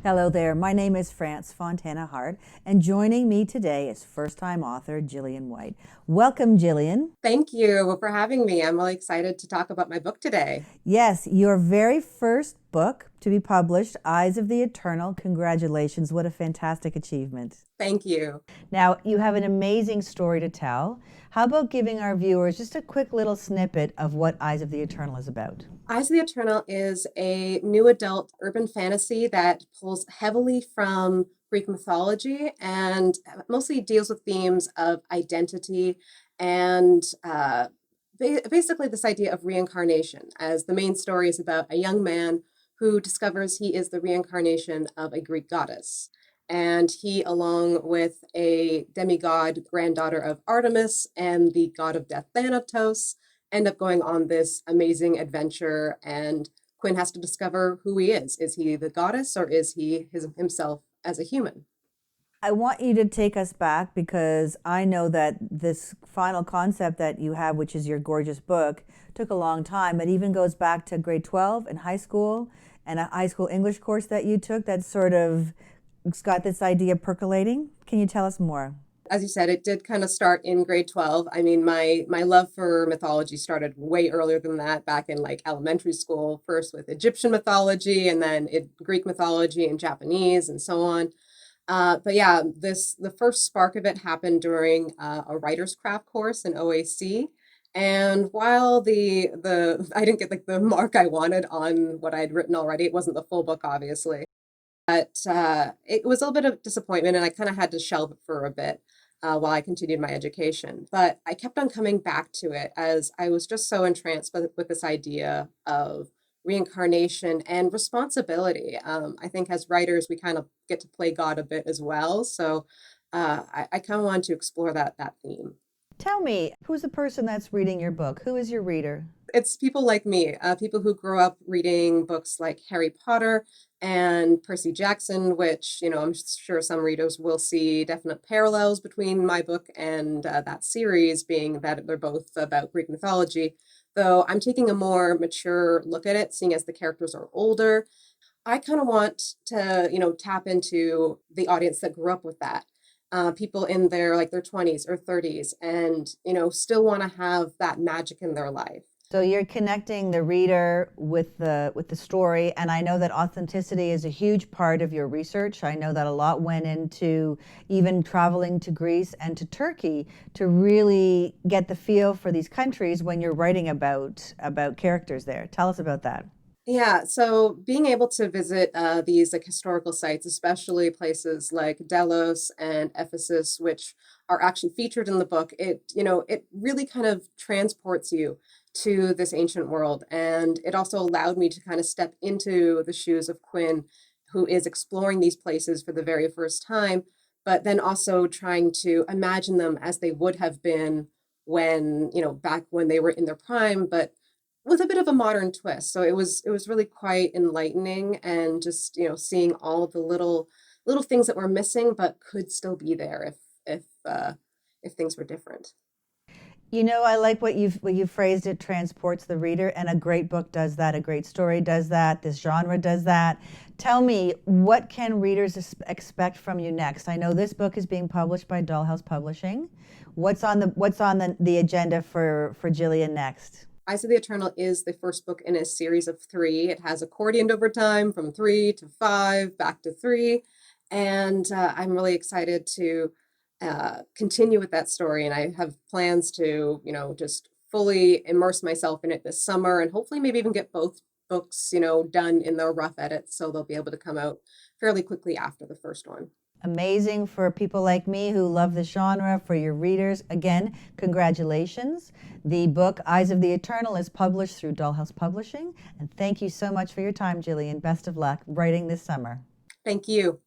Hello there. My name is France Fontana Hart, and joining me today is first-time author Gillian White. Welcome, Gillian. Thank you for having me. I'm really excited to talk about my book today. Yes, your very first book to be published, Eyes of the Eternal. Congratulations. What a fantastic achievement. Thank you. Now, you have an amazing story to tell. How about giving our viewers just a quick little snippet of what Eyes of the Eternal is about? Eyes of the Eternal is a new adult urban fantasy that pulls heavily from Greek mythology and mostly deals with themes of identity and basically this idea of reincarnation, as the main story is about a young man who discovers he is the reincarnation of a Greek goddess. And he, along with a demigod granddaughter of Artemis and the god of death Thanatos, end up going on this amazing adventure, and Quinn has to discover who he is. Is he the goddess, or is he himself as a human? I want you to take us back because I know that this final concept that you have, which is your gorgeous book, took a long time. It even goes back to grade 12 in high school and a high school English course that you took that sort of got this idea percolating. Can you tell us more? As you said, it did kind of start in grade 12. I mean, my love for mythology started way earlier than that, back in like elementary school, first with Egyptian mythology and then Greek mythology and Japanese and so on. But yeah, the first spark of it happened during a writer's craft course in OAC. And while the I didn't get like the mark I wanted on what I'd written already, it wasn't the full book, obviously. But it was a little bit of disappointment, and I kind of had to shelve it for a bit while I continued my education. But I kept on coming back to it as I was just so entranced with this idea of reincarnation and responsibility. I think as writers, we kind of get to play God a bit as well. So I kind of wanted to explore that theme. Tell me, who's the person that's reading your book? Who is your reader? It's people like me, people who grew up reading books like Harry Potter and Percy Jackson, which, I'm sure some readers will see definite parallels between my book and that series, being that they're both about Greek mythology. Though I'm taking a more mature look at it, seeing as the characters are older. I kind of want to, tap into the audience that grew up with that. People in their 20s or 30s and, still want to have that magic in their life. So you're connecting the reader with the story, and I know that authenticity is a huge part of your research. I know that a lot went into even traveling to Greece and to Turkey to really get the feel for these countries when you're writing about characters there. Tell us about that. Yeah, so being able to visit these like historical sites, especially places like Delos and Ephesus, which are actually featured in the book, it really kind of transports you to this ancient world, and it also allowed me to kind of step into the shoes of Quinn, who is exploring these places for the very first time, but then also trying to imagine them as they would have been when, back when they were in their prime, but with a bit of a modern twist. So it was really quite enlightening, and just, seeing all the little things that were missing but could still be there if things were different. I like what you phrased it, transports the reader, and a great book does that, a great story does that, this genre does that. Tell me, what can readers expect from you next? I know this book is being published by Dollhouse Publishing. What's on the agenda for Gillian next? Eyes of the Eternal is the first book in a series of three. It has accordioned over time from three to five, back to three. And I'm really excited to continue with that story. And I have plans to, just fully immerse myself in it this summer, and hopefully maybe even get both books, done in their rough edits so they'll be able to come out fairly quickly after the first one. Amazing for people like me who love the genre, for your readers. Again, congratulations. The book Eyes of the Eternal is published through Dollhouse Publishing. And thank you so much for your time, Gillian. Best of luck writing this summer. Thank you.